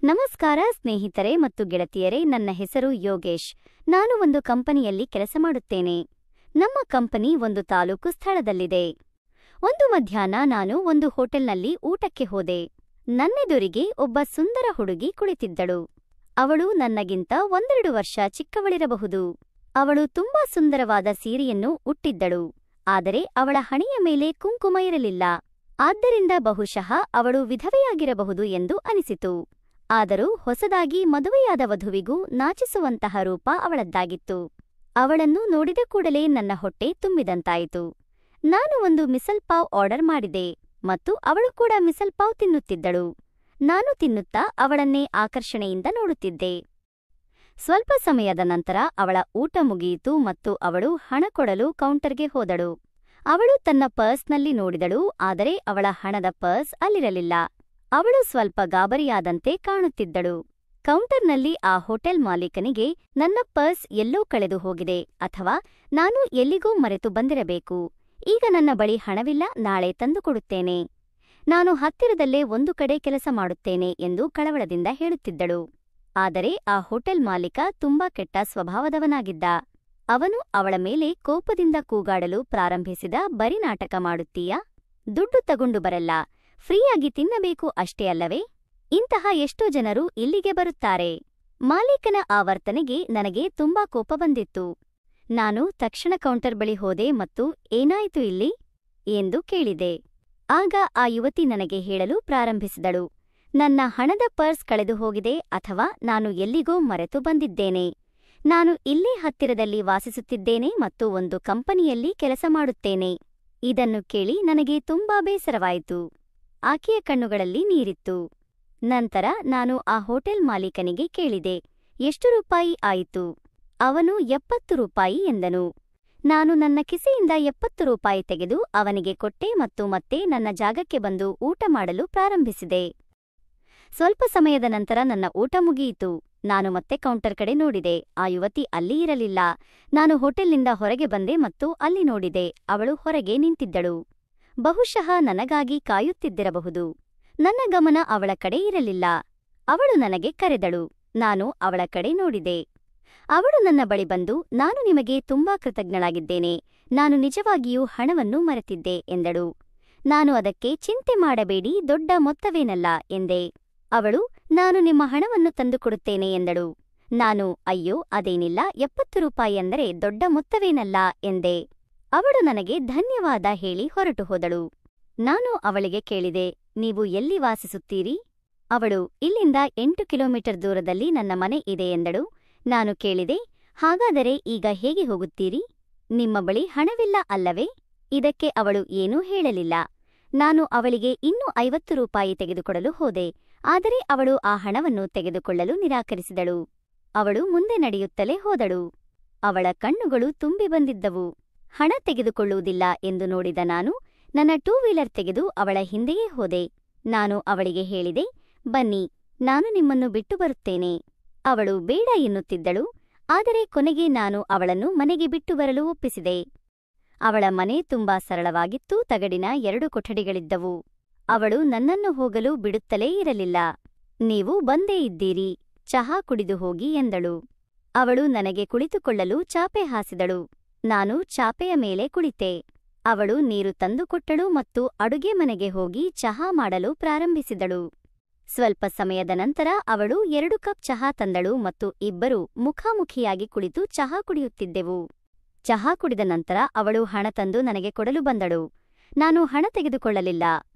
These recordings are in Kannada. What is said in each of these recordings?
ನಮಸ್ಕಾರ ಸ್ನೇಹಿತರೆ ಮತ್ತು ಗೆಳತಿಯರೇ, ನನ್ನ ಹೆಸರು ಯೋಗೇಶ್. ನಾನು ಒಂದು ಕಂಪನಿಯಲ್ಲಿ ಕೆಲಸ ಮಾಡುತ್ತೇನೆ. ನಮ್ಮ ಕಂಪನಿ ಒಂದು ತಾಲೂಕು ಸ್ಥಳದಲ್ಲಿದೆ. ಒಂದು ಮಧ್ಯಾಹ್ನ ನಾನು ಒಂದು ಹೋಟೆಲ್ನಲ್ಲಿ ಊಟಕ್ಕೆ ಹೋದೆ. ನನ್ನೆದುರಿಗೆ ಒಬ್ಬ ಸುಂದರ ಹುಡುಗಿ ಕುಳಿತಿದ್ದಳು. ಅವಳು ನನ್ನಗಿಂತ 1-2 ವರ್ಷ ಚಿಕ್ಕವಳಿರಬಹುದು. ಅವಳು ತುಂಬಾ ಸುಂದರವಾದ ಸೀರೆಯನ್ನು ಉಟ್ಟಿದ್ದಳು. ಆದರೆ ಅವಳ ಹಣೆಯ ಮೇಲೆ ಕುಂಕುಮ ಇರಲಿಲ್ಲ. ಆದ್ದರಿಂದ ಬಹುಶಃ ಅವಳು ವಿಧವೆಯಾಗಿರಬಹುದು ಎಂದು ಅನಿಸಿತು. ಆದರೂ ಹೊಸದಾಗಿ ಮದುವೆಯಾದ ವಧುವಿಗೂ ನಾಚಿಸುವಂತಹ ರೂಪ ಅವಳದ್ದಾಗಿತ್ತು. ಅವಳನ್ನು ನೋಡಿದ ಕೂಡಲೇ ನನ್ನ ಹೊಟ್ಟೆ ತುಂಬಿದಂತಾಯಿತು. ನಾನು ಒಂದು ಮಿಸಲ್ ಪಾವ್ ಆರ್ಡರ್ ಮಾಡಿದೆ ಮತ್ತು ಅವಳು ಕೂಡ ಮಿಸಲ್ ಪಾವ್ ತಿನ್ನುತ್ತಿದ್ದಳು. ನಾನು ತಿನ್ನುತ್ತಾ ಅವಳನ್ನೇ ಆಕರ್ಷಣೆಯಿಂದ ನೋಡುತ್ತಿದ್ದೆ. ಸ್ವಲ್ಪ ಸಮಯದ ನಂತರ ಅವಳ ಊಟ ಮುಗಿಯಿತು ಮತ್ತು ಅವಳು ಹಣ ಕೊಡಲು ಕೌಂಟರ್ಗೆ ಹೋದಳು. ಅವಳು ತನ್ನ ಪರ್ಸ್ನಲ್ಲಿ ನೋಡಿದಳು, ಆದರೆ ಅವಳ ಹಣದ ಪರ್ಸ್ ಅಲ್ಲಿರಲಿಲ್ಲ. ಅವಳು ಸ್ವಲ್ಪ ಗಾಬರಿಯಾದಂತೆ ಕಾಣುತ್ತಿದ್ದಳು. ಕೌಂಟರ್ನಲ್ಲಿ ಆ ಹೋಟೆಲ್ ಮಾಲೀಕನಿಗೆ ನನ್ನ ಪರ್ಸ್ ಎಲ್ಲೋ ಕಳೆದು ಹೋಗಿದೆ ಅಥವಾ ನಾನು ಎಲ್ಲಿಗೋ ಮರೆತು ಬಂದಿರಬೇಕು. ಈಗ ನನ್ನ ಬಳಿ ಹಣವಿಲ್ಲ, ನಾಳೆ ತಂದುಕೊಡುತ್ತೇನೆ. ನಾನು ಹತ್ತಿರದಲ್ಲೇ ಒಂದು ಕಡೆ ಕೆಲಸ ಮಾಡುತ್ತೇನೆ ಎಂದು ಕಳವಳದಿಂದ ಹೇಳುತ್ತಿದ್ದಳು. ಆದರೆ ಆ ಹೋಟೆಲ್ ಮಾಲೀಕ ತುಂಬಾ ಕೆಟ್ಟ ಸ್ವಭಾವದವನಾಗಿದ್ದ. ಅವನು ಅವಳ ಮೇಲೆ ಕೋಪದಿಂದ ಕೂಗಾಡಲು ಪ್ರಾರಂಭಿಸಿದ. ಬರೀ ನಾಟಕ ಮಾಡುತ್ತೀಯಾ? ದುಡ್ಡು ತಗೊಂಡು ಬರಲ್ಲ, ಫ್ರೀಯಾಗಿ ತಿನ್ನಬೇಕು ಅಷ್ಟೇ ಅಲ್ಲವೇ? ಇಂತಹ ಎಷ್ಟೋ ಜನರು ಇಲ್ಲಿಗೆ ಬರುತ್ತಾರೆ. ಮಾಲೀಕನ ಆ ವರ್ತನೆಗೆ ನನಗೆ ತುಂಬಾ ಕೋಪ ಬಂದಿತ್ತು. ನಾನು ತಕ್ಷಣ ಕೌಂಟರ್ ಬಳಿ ಹೋದೆ ಮತ್ತು ಏನಾಯಿತು ಇಲ್ಲಿ ಎಂದು ಕೇಳಿದೆ. ಆಗ ಆ ಯುವತಿ ನನಗೆ ಹೇಳಲು ಪ್ರಾರಂಭಿಸಿದಳು, ನನ್ನ ಹಣದ ಪರ್ಸ್ ಕಳೆದು ಹೋಗಿದೆ ಅಥವಾ ನಾನು ಎಲ್ಲಿಗೋ ಮರೆತು ಬಂದಿದ್ದೇನೆ. ನಾನು ಇಲ್ಲೇ ಹತ್ತಿರದಲ್ಲಿ ವಾಸಿಸುತ್ತಿದ್ದೇನೆ ಮತ್ತು ಒಂದು ಕಂಪನಿಯಲ್ಲಿ ಕೆಲಸ ಮಾಡುತ್ತೇನೆ. ಇದನ್ನು ಕೇಳಿ ನನಗೆ ತುಂಬಾ ಬೇಸರವಾಯಿತು. ಆಕೆಯ ಕಣ್ಣುಗಳಲ್ಲಿ ನೀರಿತ್ತು. ನಂತರ ನಾನು ಆ ಹೋಟೆಲ್ ಮಾಲೀಕನಿಗೆ ಕೇಳಿದೆ, ಎಷ್ಟು ರೂಪಾಯಿ ಆಯಿತು? ಅವನು 70 ರೂಪಾಯಿ ಎಂದನು. ನಾನು ನನ್ನ ಕಿಸೆಯಿಂದ 70 ರೂಪಾಯಿ ತೆಗೆದು ಅವನಿಗೆ ಕೊಟ್ಟೆ ಮತ್ತು ಮತ್ತೆ ನನ್ನ ಜಾಗಕ್ಕೆ ಬಂದು ಊಟ ಮಾಡಲು ಪ್ರಾರಂಭಿಸಿದೆ. ಸ್ವಲ್ಪ ಸಮಯದ ನಂತರ ನನ್ನ ಊಟ ಮುಗಿಯಿತು. ನಾನು ಮತ್ತೆ ಕೌಂಟರ್ ಕಡೆ ನೋಡಿದೆ. ಆ ಯುವತಿ ಅಲ್ಲಿ ಇರಲಿಲ್ಲ. ನಾನು ಹೋಟೆಲ್ನಿಂದ ಹೊರಗೆ ಬಂದೆ ಮತ್ತು ಅಲ್ಲಿ ನೋಡಿದೆ, ಅವಳು ಹೊರಗೆ ನಿಂತಿದ್ದಳು. ಬಹುಶಃ ನನಗಾಗಿ ಕಾಯುತ್ತಿದ್ದಿರಬಹುದು. ನನ್ನ ಗಮನ ಅವಳ ಕಡೆ ಇರಲಿಲ್ಲ. ಅವಳು ನನಗೆ ಕರೆದಳು. ನಾನು ಅವಳ ಕಡೆ ನೋಡಿದೆ. ಅವಳು ನನ್ನ ಬಳಿ ಬಂದು, ನಾನು ನಿಮಗೆ ತುಂಬಾ ಕೃತಜ್ಞಳಾಗಿದ್ದೇನೆ. ನಾನು ನಿಜವಾಗಿಯೂ ಹಣವನ್ನು ಮರೆತಿದ್ದೆ ಎಂದಳು. ನಾನು ಅದಕ್ಕೆ ಚಿಂತೆ ಮಾಡಬೇಡಿ, ದೊಡ್ಡ ಮೊತ್ತವೇನಲ್ಲ ಎಂದೆ. ಅವಳು, ನಾನು ನಿಮ್ಮ ಹಣವನ್ನು ತಂದುಕೊಡುತ್ತೇನೆ ಎಂದಳು. ನಾನು, ಅಯ್ಯೋ ಅದೇನಿಲ್ಲ, 70 ರೂಪಾಯಿ ಅಂದರೆ ದೊಡ್ಡ ಮೊತ್ತವೇನಲ್ಲ ಎಂದೆ. ಅವಳು ನನಗೆ ಧನ್ಯವಾದ ಹೇಳಿ ಹೊರಟು ಹೋದಳು. ನಾನು ಅವಳಿಗೆ ಕೇಳಿದೆ, ನೀವು ಎಲ್ಲಿ ವಾಸಿಸುತ್ತೀರಿ? ಅವಳು, ಇಲ್ಲಿಂದ 8 ಕಿಲೋಮೀಟರ್ ದೂರದಲ್ಲಿ ನನ್ನ ಮನೆ ಇದೆ ಎಂದಳು. ನಾನು ಕೇಳಿದೆ, ಹಾಗಾದರೆ ಈಗ ಹೇಗೆ ಹೋಗುತ್ತೀರಿ? ನಿಮ್ಮ ಬಳಿ ಹಣವಿಲ್ಲ ಅಲ್ಲವೇ? ಇದಕ್ಕೆ ಅವಳು ಏನೂ ಹೇಳಲಿಲ್ಲ. ನಾನು ಅವಳಿಗೆ ಇನ್ನೂ 50 ರೂಪಾಯಿ ತೆಗೆದುಕೊಡಲು ಹೋದೆ, ಆದರೆ ಅವಳು ಆ ಹಣವನ್ನು ತೆಗೆದುಕೊಳ್ಳಲು ನಿರಾಕರಿಸಿದಳು. ಅವಳು ಮುಂದೆ ನಡೆಯುತ್ತಲೇ ಹೋದಳು. ಅವಳ ಕಣ್ಣುಗಳು ತುಂಬಿ ಬಂದಿದ್ದವು. ಹಣ ತೆಗೆದುಕೊಳ್ಳುವುದಿಲ್ಲ ಎಂದು ನೋಡಿದ ನಾನು ನನ್ನ 2 ವೀಲರ್ ತೆಗೆದು ಅವಳ ಹಿಂದೆಯೇ ಹೋದೆ. ನಾನು ಅವಳಿಗೆ ಹೇಳಿದೆ, ಬನ್ನಿ, ನಾನು ನಿಮ್ಮನ್ನು ಬಿಟ್ಟು ಬರುತ್ತೇನೆ. ಅವಳು ಬೇಡ ಎನ್ನುತ್ತಿದ್ದಳು, ಆದರೆ ಕೊನೆಗೆ ನಾನು ಅವಳನ್ನು ಮನೆಗೆ ಬಿಟ್ಟು ಬರಲು ಒಪ್ಪಿಸಿದೆ. ಅವಳ ಮನೆ ತುಂಬಾ ಸರಳವಾಗಿತ್ತು. ತಗಡಿನ 2 ಕೊಠಡಿಗಳಿದ್ದವು. ಅವಳು ನನ್ನನ್ನು ಹೋಗಲು ಬಿಡುತ್ತಲೇ ಇರಲಿಲ್ಲ. ನೀವು ಬಂದೇ ಇದ್ದೀರಿ, ಚಹಾ ಕುಡಿದು ಹೋಗಿ ಎಂದಳು. ಅವಳು ನನಗೆ ಕುಳಿತುಕೊಳ್ಳಲು ಚಾಪೆ ಹಾಸಿದಳು. ನಾನು ಚಾಪೆಯ ಮೇಲೆ ಕುಳಿತೆ. ಅವಳು ನೀರು ತಂದುಕೊಟ್ಟಳು ಮತ್ತು ಅಡುಗೆ ಮನೆಗೆ ಹೋಗಿ ಚಹಾ ಮಾಡಲು ಪ್ರಾರಂಭಿಸಿದಳು. ಸ್ವಲ್ಪ ಸಮಯದ ನಂತರ ಅವಳು 2 ಕಪ್ ಚಹಾ ತಂದಳು ಮತ್ತು ಇಬ್ಬರೂ ಮುಖಾಮುಖಿಯಾಗಿ ಕುಳಿತು ಚಹಾ ಕುಡಿಯುತ್ತಿದ್ದೆವು. ಚಹಾ ಕುಡಿದ ನಂತರ ಅವಳು ಹಣ ತಂದು ನನಗೆ ಕೊಡಲು ಬಂದಳು. ನಾನು ಹಣ ತೆಗೆದುಕೊಳ್ಳಲಿಲ್ಲ.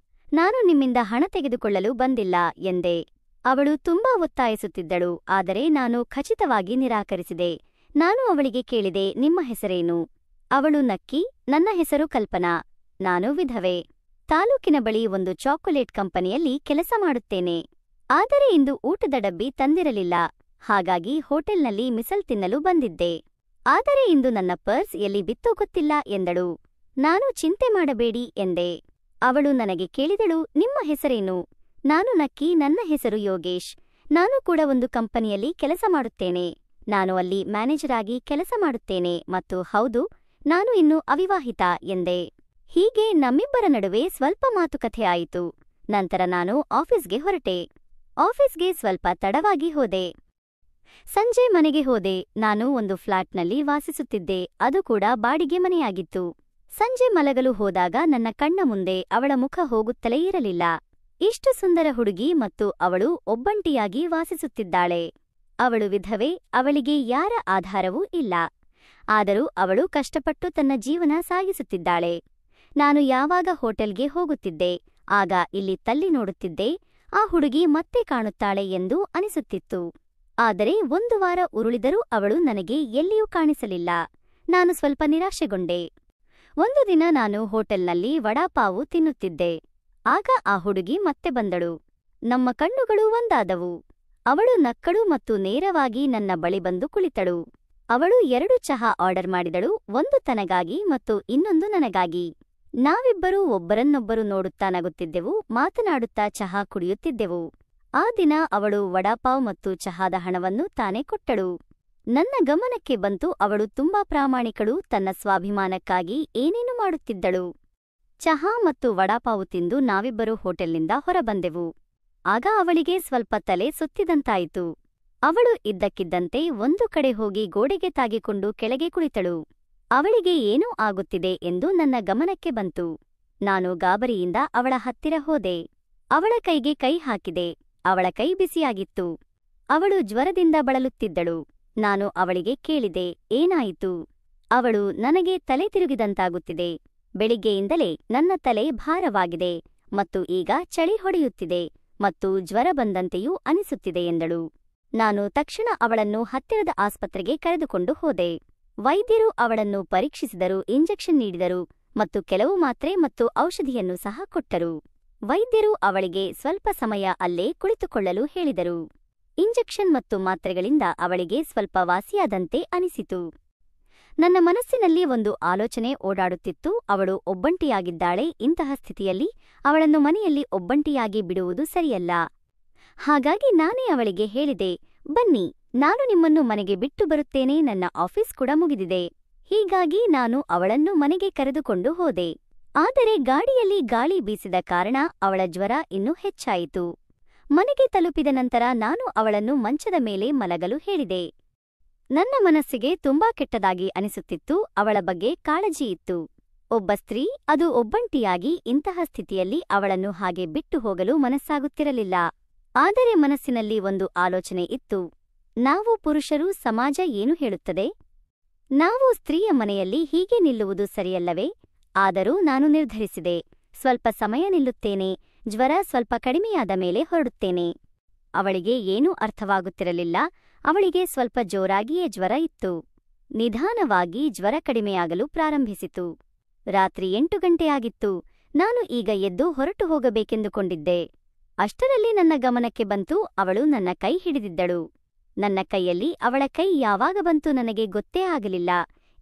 ನಾನು ನಿಮ್ಮಿಂದ ಹಣ ತೆಗೆದುಕೊಳ್ಳಲು ಬಂದಿಲ್ಲ ಎಂದೆ. ಅವಳು ತುಂಬಾ ಒತ್ತಾಯಿಸುತ್ತಿದ್ದಳು, ಆದರೆ ನಾನು ಖಚಿತವಾಗಿ ನಿರಾಕರಿಸಿದೆ. ನಾನು ಅವಳಿಗೆ ಕೇಳಿದೆ, ನಿಮ್ಮ ಹೆಸರೇನು? ಅವಳು ನಕ್ಕಿ, ನನ್ನ ಹೆಸರು ಕಲ್ಪನಾ. ನಾನು ವಿಧವೆ. ತಾಲೂಕಿನ ಬಳಿ ಒಂದು ಚಾಕೊಲೇಟ್ ಕಂಪನಿಯಲ್ಲಿ ಕೆಲಸ ಮಾಡುತ್ತೇನೆ. ಆದರೆ ಇಂದು ಊಟದ ಡಬ್ಬಿ ತಂದಿರಲಿಲ್ಲ. ಹಾಗಾಗಿ ಹೋಟೆಲ್ನಲ್ಲಿ ಮಿಸಲ್ ತಿನ್ನಲು ಬಂದಿದ್ದೆ. ಆದರೆ ಇಂದು ನನ್ನ ಪರ್ಸ್ ಎಲ್ಲಿ ಬಿತ್ತೋ ಗೊತ್ತಿಲ್ಲ ಎಂದಳು. ನಾನು ಚಿಂತೆ ಮಾಡಬೇಡಿ ಎಂದೆ. ಅವಳು ನನಗೆ ಕೇಳಿದಳು, ನಿಮ್ಮ ಹೆಸರೇನು? ನಾನು ನಕ್ಕಿ, ನನ್ನ ಹೆಸರು ಯೋಗೇಶ್. ನಾನು ಕೂಡ ಒಂದು ಕಂಪನಿಯಲ್ಲಿ ಕೆಲಸ ಮಾಡುತ್ತೇನೆ. ನಾನು ಅಲ್ಲಿ ಮ್ಯಾನೇಜರ್ ಆಗಿ ಕೆಲಸ ಮಾಡುತ್ತೇನೆ ಮತ್ತು ಹೌದು, ನಾನು ಇನ್ನೂ ಅವಿವಾಹಿತ ಎಂದೆ. ಹೀಗೆ ನಮ್ಮಿಬ್ಬರ ನಡುವೆ ಸ್ವಲ್ಪ ಮಾತುಕತೆ ಆಯಿತು. ನಂತರ ನಾನು ಆಫೀಸ್ಗೆ ಹೊರಟೆ. ಆಫೀಸ್ಗೆ ಸ್ವಲ್ಪ ತಡವಾಗಿ ಹೋದೆ. ಸಂಜೆ ಮನೆಗೆ ಹೋದೆ. ನಾನು ಒಂದು ಫ್ಲಾಟ್ನಲ್ಲಿ ವಾಸಿಸುತ್ತಿದ್ದೆ, ಅದು ಕೂಡ ಬಾಡಿಗೆ ಮನೆಯಾಗಿತ್ತು. ಸಂಜೆ ಮಲಗಲು ಹೋದಾಗ ನನ್ನ ಕಣ್ಣ ಮುಂದೆ ಅವಳ ಮುಖ ಹೋಗುತ್ತಲೇ ಇರಲಿಲ್ಲ. ಇಷ್ಟು ಸುಂದರ ಹುಡುಗಿ ಮತ್ತು ಅವಳು ಒಬ್ಬಂಟಿಯಾಗಿ ವಾಸಿಸುತ್ತಿದ್ದಾಳೆ. ಅವಳು ವಿಧವೆ, ಅವಳಿಗೆ ಯಾರ ಆಧಾರವೂ ಇಲ್ಲ. ಆದರೂ ಅವಳು ಕಷ್ಟಪಟ್ಟು ತನ್ನ ಜೀವನ ಸಾಗಿಸುತ್ತಿದ್ದಾಳೆ. ನಾನು ಯಾವಾಗ ಹೋಟೆಲ್ಗೆ ಹೋಗುತ್ತಿದ್ದೆ, ಆಗ ಇಲ್ಲಿ ತಲ್ಲಿ ನೋಡುತ್ತಿದ್ದೆ, ಆ ಹುಡುಗಿ ಮತ್ತೆ ಕಾಣುತ್ತಾಳೆ ಎಂದು ಅನಿಸುತ್ತಿತ್ತು. ಆದರೆ ಒಂದು ವಾರ ಉರುಳಿದರೂ ಅವಳು ನನಗೆ ಎಲ್ಲಿಯೂ ಕಾಣಿಸಲಿಲ್ಲ. ನಾನು ಸ್ವಲ್ಪ ನಿರಾಶೆಗೊಂಡೆ. ಒಂದು ದಿನ ನಾನು ಹೋಟೆಲ್ನಲ್ಲಿ ವಡಾಪಾವು ತಿನ್ನುತ್ತಿದ್ದೆ. ಆಗ ಆ ಹುಡುಗಿ ಮತ್ತೆ ಬಂದಳು. ನಮ್ಮ ಕಣ್ಣುಗಳು ಒಂದಾದವು. ಅವಳು ನಕ್ಕಳು ಮತ್ತು ನೇರವಾಗಿ ನನ್ನ ಬಳಿ ಬಂದು ಕುಳಿತಳು. ಅವಳು 2 ಚಹಾ ಆರ್ಡರ್ ಮಾಡಿದಳು, ಒಂದು ತನಗಾಗಿ ಮತ್ತು ಇನ್ನೊಂದು ನನಗಾಗಿ. ನಾವಿಬ್ಬರೂ ಒಬ್ಬರನ್ನೊಬ್ಬರು ನೋಡುತ್ತಾ ನಗುತ್ತಿದ್ದೆವು, ಮಾತನಾಡುತ್ತಾ ಚಹಾ ಕುಡಿಯುತ್ತಿದ್ದೆವು. ಆ ದಿನ ಅವಳು ವಡಾಪಾವ್ ಮತ್ತು ಚಹಾದ ಹಣವನ್ನು ತಾನೇ ಕೊಟ್ಟಳು. ನನ್ನ ಗಮನಕ್ಕೆ ಬಂತು, ಅವಳು ತುಂಬಾ ಪ್ರಾಮಾಣಿಕಳು, ತನ್ನ ಸ್ವಾಭಿಮಾನಕ್ಕಾಗಿ ಏನೇನು ಮಾಡುತ್ತಿದ್ದಳು. ಚಹಾ ಮತ್ತು ವಡಾಪಾವು ತಿಂದು ನಾವಿಬ್ಬರೂ ಹೋಟೆಲ್ನಿಂದ ಹೊರಬಂದೆವು. ಆಗ ಅವಳಿಗೆ ಸ್ವಲ್ಪ ತಲೆ ಸುತ್ತಿದಂತಾಯಿತು. ಅವಳು ಇದ್ದಕ್ಕಿದ್ದಂತೆ ಒಂದು ಕಡೆ ಹೋಗಿ ಗೋಡೆಗೆ ತಾಗಿಕೊಂಡು ಕೆಳಗೆ ಕುಳಿತಳು. ಅವಳಿಗೆ ಏನೋ ಆಗುತ್ತಿದೆ ಎಂದು ನನ್ನ ಗಮನಕ್ಕೆ ಬಂತು. ನಾನು ಗಾಬರಿಯಿಂದ ಅವಳ ಹತ್ತಿರ ಹೋದೆ. ಅವಳ ಕೈಗೆ ಕೈ ಹಾಕಿದೆ. ಅವಳ ಕೈ ಬಿಸಿಯಾಗಿತ್ತು. ಅವಳು ಜ್ವರದಿಂದ ಬಳಲುತ್ತಿದ್ದಳು. ನಾನು ಅವಳಿಗೆ ಕೇಳಿದೆ, ಏನಾಯಿತು? ಅವಳು, ನನಗೆ ತಲೆ ತಿರುಗಿದಂತಾಗುತ್ತಿದೆ. ಬೆಳಿಗ್ಗೆಯಿಂದಲೇ ನನ್ನ ತಲೆ ಭಾರವಾಗಿದೆ ಮತ್ತು ಈಗ ಚಳಿ ಹೊಡೆಯುತ್ತಿದೆ ಮತ್ತು ಜ್ವರ ಬಂದಂತೆಯೂ ಅನಿಸುತ್ತಿದೆ ಎಂದಳು. ನಾನು ತಕ್ಷಣ ಅವಳನ್ನು ಹತ್ತಿರದ ಆಸ್ಪತ್ರೆಗೆ ಕರೆದುಕೊಂಡು ಹೋದೆ. ವೈದ್ಯರು ಅವಳನ್ನು ಪರೀಕ್ಷಿಸಿದರು, ಇಂಜೆಕ್ಷನ್ ನೀಡಿದರು ಮತ್ತು ಕೆಲವು ಮಾತ್ರೆ ಮತ್ತು ಔಷಧಿಯನ್ನು ಸಹ ಕೊಟ್ಟರು. ವೈದ್ಯರು ಅವಳಿಗೆ ಸ್ವಲ್ಪ ಸಮಯ ಅಲ್ಲೇ ಕುಳಿತುಕೊಳ್ಳಲು ಹೇಳಿದರು. ಇಂಜೆಕ್ಷನ್ ಮತ್ತು ಮಾತ್ರೆಗಳಿಂದ ಅವಳಿಗೆ ಸ್ವಲ್ಪ ವಾಸಿಯಾದಂತೆ ಅನಿಸಿತು. ನನ್ನ ಮನಸ್ಸಿನಲ್ಲಿ ಒಂದು ಆಲೋಚನೆ ಓಡಾಡುತ್ತಿತ್ತು, ಅವಳು ಒಬ್ಬಂಟಿಯಾಗಿದ್ದಾಳೆ. ಇಂತಹ ಸ್ಥಿತಿಯಲ್ಲಿ ಅವಳನ್ನು ಮನೆಯಲ್ಲಿ ಒಬ್ಬಂಟಿಯಾಗಿ ಬಿಡುವುದು ಸರಿಯಲ್ಲ. ಹಾಗಾಗಿ ನಾನೇ ಅವಳಿಗೆ ಹೇಳಿದೆ, ಬನ್ನಿ, ನಾನು ನಿಮ್ಮನ್ನು ಮನೆಗೆ ಬಿಟ್ಟು ಬರುತ್ತೇನೆ, ನನ್ನ ಆಫೀಸ್ ಕೂಡ ಮುಗಿದಿದೆ. ಹೀಗಾಗಿ ನಾನು ಅವಳನ್ನು ಮನೆಗೆ ಕರೆದುಕೊಂಡು ಹೋದೆ. ಆದರೆ ಗಾಡಿಯಲ್ಲಿ ಗಾಳಿ ಬೀಸಿದ ಕಾರಣ ಅವಳ ಜ್ವರ ಇನ್ನೂ ಹೆಚ್ಚಾಯಿತು. ಮನೆಗೆ ತಲುಪಿದ ನಂತರ ನಾನು ಅವಳನ್ನು ಮಂಚದ ಮೇಲೆ ಮಲಗಲು ಹೇಳಿದೆ. ನನ್ನ ಮನಸ್ಸಿಗೆ ತುಂಬಾ ಕೆಟ್ಟದಾಗಿ ಅನಿಸುತ್ತಿತ್ತು. ಅವಳ ಬಗ್ಗೆ ಕಾಳಜಿ ಇತ್ತು. ಒಬ್ಬ ಸ್ತ್ರೀ, ಅದು ಒಬ್ಬಂಟಿಯಾಗಿ ಇಂತಹ ಸ್ಥಿತಿಯಲ್ಲಿ ಅವಳನ್ನು ಹಾಗೆ ಬಿಟ್ಟು ಹೋಗಲು ಮನಸ್ಸಾಗುತ್ತಿರಲಿಲ್ಲ. ಆದರೆ ಮನಸ್ಸಿನಲ್ಲಿ ಒಂದು ಆಲೋಚನೆ ಇತ್ತು, ನಾವು ಪುರುಷರು, ಸಮಾಜ ಏನು ಹೇಳುತ್ತದೆ? ನಾವು ಸ್ತ್ರೀಯ ಮನೆಯಲ್ಲಿ ಹೀಗೆ ನಿಲ್ಲುವುದು ಸರಿಯಲ್ಲವೇ? ಆದರೂ ನಾನು ನಿರ್ಧರಿಸಿದೆ, ಸ್ವಲ್ಪ ಸಮಯ ನಿಲ್ಲುತ್ತೇನೆ, ಜ್ವರ ಸ್ವಲ್ಪ ಕಡಿಮೆಯಾದ ಮೇಲೆ ಹೊರಡುತ್ತೇನೆ. ಅವಳಿಗೆ ಏನೂ ಅರ್ಥವಾಗುತ್ತಿರಲಿಲ್ಲ. ಅವಳಿಗೆ ಸ್ವಲ್ಪ ಜೋರಾಗಿಯೇ ಜ್ವರ ಇತ್ತು. ನಿಧಾನವಾಗಿ ಜ್ವರ ಕಡಿಮೆಯಾಗಲು ಪ್ರಾರಂಭಿಸಿತು. ರಾತ್ರಿ 8 ಗಂಟೆಯಾಗಿತ್ತು. ನಾನು ಈಗ ಎದ್ದು ಹೊರಟು ಹೋಗಬೇಕೆಂದುಕೊಂಡಿದ್ದೆ. ಅಷ್ಟರಲ್ಲಿ ನನ್ನ ಗಮನಕ್ಕೆ ಬಂತು, ಅವಳು ನನ್ನ ಕೈ ಹಿಡಿದಿದ್ದಳು. ನನ್ನ ಕೈಯಲ್ಲಿ ಅವಳ ಕೈ ಯಾವಾಗ ಬಂತು ನನಗೆ ಗೊತ್ತೇ ಆಗಲಿಲ್ಲ.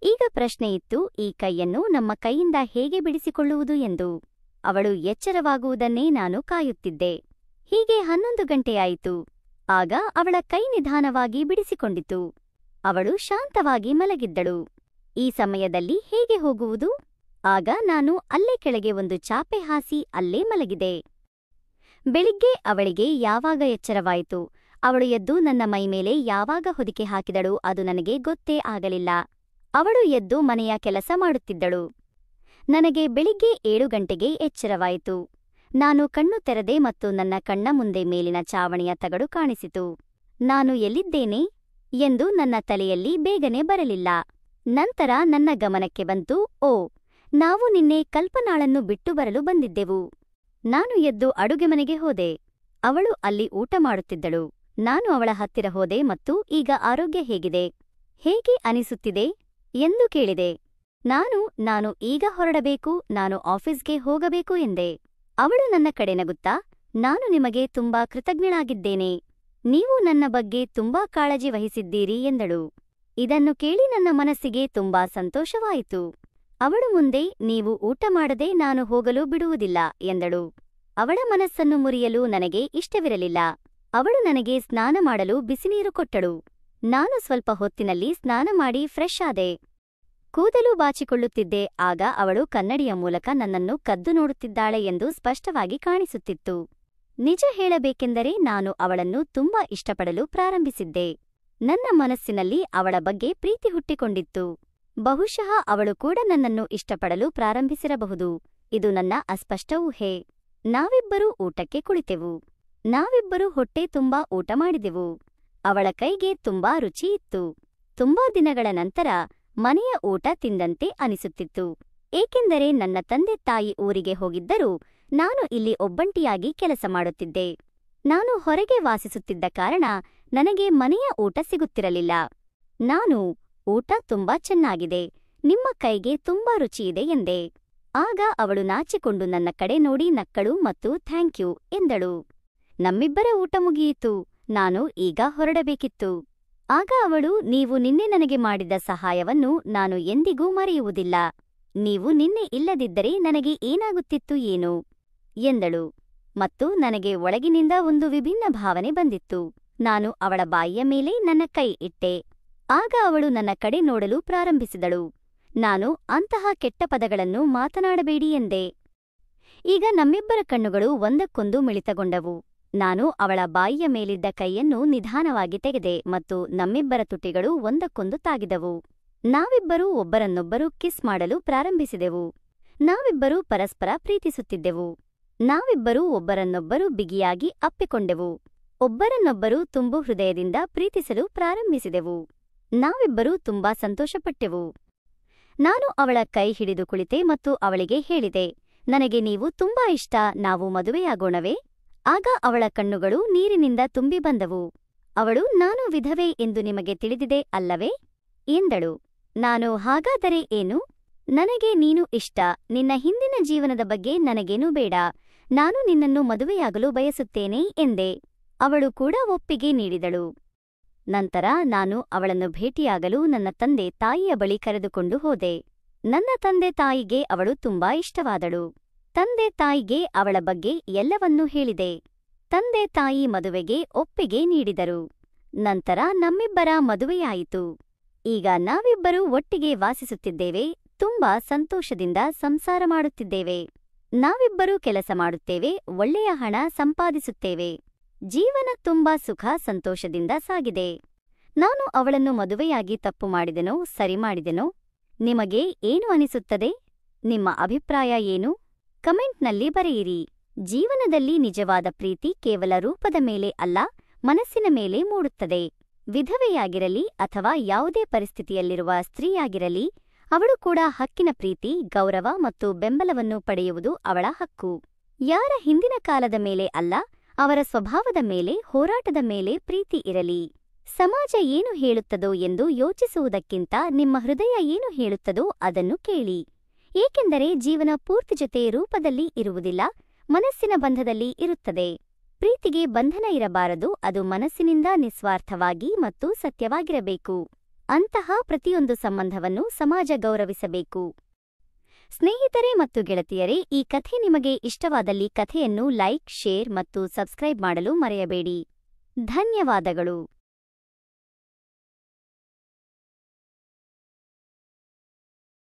ಈಗ ಪ್ರಶ್ನೆಯಿತ್ತು, ಈ ಕೈಯನ್ನು ನಮ್ಮ ಕೈಯಿಂದ ಹೇಗೆ ಬಿಡಿಸಿಕೊಳ್ಳುವುದು ಎಂದು. ಅವಳು ಎಚ್ಚರವಾಗುವುದನ್ನೇ ನಾನು ಕಾಯುತ್ತಿದ್ದೆ. ಹೀಗೆ 11 ಗಂಟೆಯಾಯಿತು. ಆಗ ಅವಳ ಕೈ ನಿಧಾನವಾಗಿ ಬಿಡಿಸಿಕೊಂಡಿತು. ಅವಳು ಶಾಂತವಾಗಿ ಮಲಗಿದ್ದಳು. ಈ ಸಮಯದಲ್ಲಿ ಹೇಗೆ ಹೋಗುವುದು? ಆಗ ನಾನು ಅಲ್ಲೇ ಕೆಳಗೆ ಒಂದು ಚಾಪೆ ಹಾಸಿ ಅಲ್ಲೇ ಮಲಗಿದೆ. ಬೆಳಿಗ್ಗೆ ಅವಳಿಗೆ ಯಾವಾಗ ಎಚ್ಚರವಾಯಿತು, ಅವಳು ಎದ್ದು ನನ್ನ ಮೈಮೇಲೆ ಯಾವಾಗ ಹೊದಿಕೆ ಹಾಕಿದಳು, ಅದು ನನಗೆ ಗೊತ್ತೇ ಆಗಲಿಲ್ಲ. ಅವಳು ಎದ್ದು ಮನೆಯ ಕೆಲಸ ಮಾಡುತ್ತಿದ್ದಳು. ನನಗೆ ಬೆಳಿಗ್ಗೆ 7 ಗಂಟೆಗೆ ಎಚ್ಚರವಾಯಿತು. ನಾನು ಕಣ್ಣು ತೆರೆದೆ ಮತ್ತು ನನ್ನ ಕಣ್ಣ ಮುಂದೆ ಮೇಲಿನ ಚಾವಣಿಯ ತಗಡು ಕಾಣಿಸಿತು. ನಾನು ಎಲ್ಲಿದ್ದೇನೆ ಎಂದು ನನ್ನ ತಲೆಯಲ್ಲಿ ಬೇಗನೆ ಬರಲಿಲ್ಲ. ನಂತರ ನನ್ನ ಗಮನಕ್ಕೆ ಬಂತು, ಓ, ನಾವು ನಿನ್ನೆ ಕಲ್ಪನಾಳನ್ನು ಬಿಟ್ಟು ಬರಲು ಬಂದಿದ್ದೆವು. ನಾನು ಎದ್ದು ಅಡುಗೆ ಮನೆಗೆ ಹೋದೆ. ಅವಳು ಅಲ್ಲಿ ಊಟ ಮಾಡುತ್ತಿದ್ದಳು. ನಾನು ಅವಳ ಹತ್ತಿರ ಹೋದೆ ಮತ್ತು ಈಗ ಆರೋಗ್ಯ ಹೇಗಿದೆ, ಹೇಗೆ ಅನಿಸುತ್ತಿದೆ ಎಂದು ಕೇಳಿದೆ. ನಾನು ಈಗ ಹೊರಡಬೇಕು, ನಾನು ಆಫೀಸ್ಗೆ ಹೋಗಬೇಕು ಎಂದೆ. ಅವಳು ನನ್ನ ಕಡೆ ನಗುತ್ತಾ, ನಾನು ನಿಮಗೆ ತುಂಬಾ ಕೃತಜ್ಞಳಾಗಿದ್ದೇನೆ, ನೀವು ನನ್ನ ಬಗ್ಗೆ ತುಂಬಾ ಕಾಳಜಿ ವಹಿಸಿದ್ದೀರಿ ಎಂದಳು. ಇದನ್ನು ಕೇಳಿ ನನ್ನ ಮನಸ್ಸಿಗೆ ತುಂಬಾ ಸಂತೋಷವಾಯಿತು. ಅವಳು ಮುಂದೆ, ನೀವು ಊಟ ಮಾಡದೆ ನಾನು ಹೋಗಲು ಬಿಡುವುದಿಲ್ಲ ಎಂದಳು. ಅವಳ ಮನಸ್ಸನ್ನು ಮುರಿಯಲು ನನಗೆ ಇಷ್ಟವಿರಲಿಲ್ಲ. ಅವಳು ನನಗೆ ಸ್ನಾನ ಮಾಡಲು ಬಿಸಿನೀರು ಕೊಟ್ಟಳು. ನಾನು ಸ್ವಲ್ಪ ಹೊತ್ತಿನಲ್ಲಿ ಸ್ನಾನ ಮಾಡಿ ಫ್ರೆಶ್ ಆದೆ. ಕೂದಲು ಬಾಚಿಕೊಳ್ಳುತ್ತಿದ್ದೆ. ಆಗ ಅವಳು ಕನ್ನಡಿಯ ಮೂಲಕ ನನ್ನನ್ನು ಕದ್ದು ನೋಡುತ್ತಿದ್ದಾಳೆ ಎಂದು ಸ್ಪಷ್ಟವಾಗಿ ಕಾಣಿಸುತ್ತಿತ್ತು. ನಿಜ ಹೇಳಬೇಕೆಂದರೆ ನಾನು ಅವಳನ್ನು ತುಂಬಾ ಇಷ್ಟಪಡಲು ಪ್ರಾರಂಭಿಸಿದ್ದೆ. ನನ್ನ ಮನಸ್ಸಿನಲ್ಲಿ ಅವಳ ಬಗ್ಗೆ ಪ್ರೀತಿ ಹುಟ್ಟಿಕೊಂಡಿತ್ತು. ಬಹುಶಃ ಅವಳು ಕೂಡ ನನ್ನನ್ನು ಇಷ್ಟಪಡಲು ಪ್ರಾರಂಭಿಸಿರಬಹುದು. ಇದು ನನ್ನ ಅಸ್ಪಷ್ಟ ಊಹೆ. ನಾವಿಬ್ಬರೂ ಊಟಕ್ಕೆ ಕುಳಿತೆವು. ನಾವಿಬ್ಬರೂ ಹೊಟ್ಟೆ ತುಂಬಾ ಊಟ ಮಾಡಿದೆವು. ಅವಳ ಕೈಗೆ ತುಂಬಾ ರುಚಿ ಇತ್ತು. ತುಂಬಾ ದಿನಗಳ ನಂತರ ಮನೆಯ ಊಟ ತಿಂದಂತೆ ಅನಿಸುತ್ತಿತ್ತು. ಏಕೆಂದರೆ ನನ್ನ ತಂದೆ ತಾಯಿ ಊರಿಗೆ ಹೋಗಿದ್ದರೂ ನಾನು ಇಲ್ಲಿ ಒಬ್ಬಂಟಿಯಾಗಿ ಕೆಲಸ ಮಾಡುತ್ತಿದ್ದೆ. ನಾನು ಹೊರಗೆ ವಾಸಿಸುತ್ತಿದ್ದ ಕಾರಣ ನನಗೆ ಮನೆಯ ಊಟ ಸಿಗುತ್ತಿರಲಿಲ್ಲ. ನಾನು, ಊಟ ತುಂಬಾ ಚೆನ್ನಾಗಿದೆ, ನಿಮ್ಮ ಕೈಗೆ ತುಂಬಾ ರುಚಿಯಿದೆ ಎಂದೆ. ಆಗ ಅವಳು ನಾಚಿಕೊಂಡು ನನ್ನ ಕಡೆ ನೋಡಿ ನಕ್ಕಳು ಮತ್ತು ಥ್ಯಾಂಕ್ಯೂ ಎಂದಳು. ನಮ್ಮಿಬ್ಬರ ಊಟ ಮುಗಿಯಿತು. ನಾನು ಈಗ ಹೊರಡಬೇಕಿತ್ತು. ಆಗ ಅವಳು, ನೀವು ನಿನ್ನೆ ನನಗೆ ಮಾಡಿದ ಸಹಾಯವನ್ನು ನಾನು ಎಂದಿಗೂ ಮರೆಯುವುದಿಲ್ಲ. ನೀವು ನಿನ್ನೆ ಇಲ್ಲದಿದ್ದರೆ ನನಗೆ ಏನಾಗುತ್ತಿತ್ತು ಏನೋ ಎಂದಳು. ಮತ್ತು ನನಗೆ ಒಳಗಿನಿಂದ ಒಂದು ವಿಭಿನ್ನ ಭಾವನೆ ಬಂದಿತ್ತು. ನಾನು ಅವಳ ಬಾಯಿಯ ಮೇಲೆ ನನ್ನ ಕೈ ಇಟ್ಟೆ. ಆಗ ಅವಳು ನನ್ನ ಕಡೆ ನೋಡಲು ಪ್ರಾರಂಭಿಸಿದಳು. ನಾನು ಅಂತಹ ಕೆಟ್ಟ ಪದಗಳನ್ನು ಮಾತನಾಡಬೇಡಿ ಎಂದೆ. ಈಗ ನಮ್ಮಿಬ್ಬರ ಕಣ್ಣುಗಳು ಒಂದಕ್ಕೊಂದು ಮಿಳಿತಗೊಂಡವು. ನಾನು ಅವಳ ಬಾಯಿಯ ಮೇಲಿದ್ದ ಕೈಯನ್ನು ನಿಧಾನವಾಗಿ ತೆಗೆದೆ ಮತ್ತು ನಮ್ಮಿಬ್ಬರ ತುಟಿಗಳು ಒಂದಕ್ಕೊಂದು ತಾಗಿದವು. ನಾವಿಬ್ಬರೂ ಒಬ್ಬರನ್ನೊಬ್ಬರು ಕಿಸ್ ಮಾಡಲು ಪ್ರಾರಂಭಿಸಿದೆವು. ನಾವಿಬ್ಬರೂ ಪರಸ್ಪರ ಪ್ರೀತಿಸುತ್ತಿದ್ದೆವು. ನಾವಿಬ್ಬರೂ ಒಬ್ಬರನ್ನೊಬ್ಬರು ಬಿಗಿಯಾಗಿ ಅಪ್ಪಿಕೊಂಡೆವು. ಒಬ್ಬರನ್ನೊಬ್ಬರು ತುಂಬು ಹೃದಯದಿಂದ ಪ್ರೀತಿಸಲು ಪ್ರಾರಂಭಿಸಿದೆವು. ನಾವಿಬ್ಬರೂ ತುಂಬಾ ಸಂತೋಷಪಟ್ಟೆವು. ನಾನು ಅವಳ ಕೈ ಹಿಡಿದು ಕುಳಿತೆ ಮತ್ತು ಅವಳಿಗೆ ಹೇಳಿದೆ, ನನಗೆ ನೀವು ತುಂಬಾ ಇಷ್ಟ, ನಾವು ಮದುವೆಯಾಗೋಣವೇ? ಆಗ ಅವಳ ಕಣ್ಣುಗಳು ನೀರಿನಿಂದ ತುಂಬಿ ಬಂದವು. ಅವಳು, ನಾನು ವಿಧವೆ ಎಂದು ನಿಮಗೆ ತಿಳಿದಿದೆ ಅಲ್ಲವೇ ಎಂದಳು. ನಾನು, ಹಾಗಾದರೆ ಏನು? ನನಗೆ ನೀನು ಇಷ್ಟ. ನಿನ್ನ ಹಿಂದಿನ ಜೀವನದ ಬಗ್ಗೆ ನನಗೇನೂ ಬೇಡ. ನಾನು ನಿನ್ನನ್ನು ಮದುವೆಯಾಗಲು ಬಯಸುತ್ತೇನೆ ಎಂದೆ. ಅವಳು ಕೂಡ ಒಪ್ಪಿಗೆ ನೀಡಿದಳು. ನಂತರ ನಾನು ಅವಳನ್ನು ಭೇಟಿಯಾಗಲು ನನ್ನ ತಂದೆ ತಾಯಿಯ ಬಳಿ ಕರೆದುಕೊಂಡು ಹೋದೆ. ನನ್ನ ತಂದೆ ತಾಯಿಗೆ ಅವಳು ತುಂಬಾ ಇಷ್ಟವಾದಳು. ತಂದೆ ತಾಯಿಗೆ ಅವಳ ಬಗ್ಗೆ ಎಲ್ಲವನ್ನೂ ಹೇಳಿದೆ. ತಂದೆ ತಾಯಿ ಮದುವೆಗೆ ಒಪ್ಪಿಗೆ ನೀಡಿದರು. ನಂತರ ನಮ್ಮಿಬ್ಬರ ಮದುವೆಯಾಯಿತು. ಈಗ ನಾವಿಬ್ಬರೂ ಒಟ್ಟಿಗೆ ವಾಸಿಸುತ್ತಿದ್ದೇವೆ. ತುಂಬಾ ಸಂತೋಷದಿಂದ ಸಂಸಾರ ಮಾಡುತ್ತಿದ್ದೇವೆ. ನಾವಿಬ್ಬರೂ ಕೆಲಸ ಮಾಡುತ್ತೇವೆ, ಒಳ್ಳೆಯ ಹಣ ಸಂಪಾದಿಸುತ್ತೇವೆ. ಜೀವನ ತುಂಬಾ ಸುಖ ಸಂತೋಷದಿಂದ ಸಾಗಿದೆ. ನಾನು ಅವಳನ್ನು ಮದುವೆಯಾಗಿ ತಪ್ಪು ಮಾಡಿದೆನೋ ಸರಿ ಮಾಡಿದೆನೋ? ನಿಮಗೆ ಏನು ಅನಿಸುತ್ತದೆ? ನಿಮ್ಮ ಅಭಿಪ್ರಾಯ ಏನು? ಕಮೆಂಟ್ನಲ್ಲಿ ಬರೆಯಿರಿ. ಜೀವನದಲ್ಲಿ ನಿಜವಾದ ಪ್ರೀತಿ ಕೇವಲ ರೂಪದ ಮೇಲೆ ಅಲ್ಲ, ಮನಸ್ಸಿನ ಮೇಲೆ ಮೂಡುತ್ತದೆ. ವಿಧವೆಯಾಗಿರಲಿ ಅಥವಾ ಯಾವುದೇ ಪರಿಸ್ಥಿತಿಯಲ್ಲಿರುವ ಸ್ತ್ರೀಯಾಗಿರಲಿ, ಅವಳು ಕೂಡ ಹಕ್ಕಿನ ಪ್ರೀತಿ, ಗೌರವ ಮತ್ತು ಬೆಂಬಲವನ್ನು ಪಡೆಯುವುದು ಅವಳ ಹಕ್ಕು. ಯಾರ ಹಿಂದಿನ ಕಾಲದ ಮೇಲೆ ಅಲ್ಲ, ಅವರ ಸ್ವಭಾವದ ಮೇಲೆ, ಹೋರಾಟದ ಮೇಲೆ ಪ್ರೀತಿ ಇರಲಿ. ಸಮಾಜ ಏನು ಹೇಳುತ್ತದೋ ಎಂದು ಯೋಚಿಸುವುದಕ್ಕಿಂತ ನಿಮ್ಮ ಹೃದಯ ಏನು ಹೇಳುತ್ತದೋ ಅದನ್ನು ಕೇಳಿ. ಏಕೆಂದರೆ ಜೀವನ ಪೂರ್ತಿ ಜೊತೆ ರೂಪದಲ್ಲಿ ಇರುವುದಿಲ್ಲ, ಮನಸ್ಸಿನ ಬಂಧದಲ್ಲಿ ಇರುತ್ತದೆ. ಪ್ರೀತಿಗೆ ಬಂಧನ ಇರಬಾರದು, ಅದು ಮನಸ್ಸಿನಿಂದ ನಿಸ್ವಾರ್ಥವಾಗಿ ಮತ್ತು ಸತ್ಯವಾಗಿರಬೇಕು. ಅಂತಹ ಪ್ರತಿಯೊಂದು ಸಂಬಂಧವನ್ನು ಸಮಾಜ ಗೌರವಿಸಬೇಕು. ಸ್ನೇಹಿತರೆ ಮತ್ತು ಗೆಳತಿಯರೇ, ಈ ಕಥೆ ನಿಮಗೆ ಇಷ್ಟವಾದಲ್ಲಿ ಕಥೆಯನ್ನು ಲೈಕ್, ಶೇರ್ ಮತ್ತು ಸಬ್ಸ್ಕ್ರೈಬ್ ಮಾಡಲು ಮರೆಯಬೇಡಿ. ಧನ್ಯವಾದಗಳು.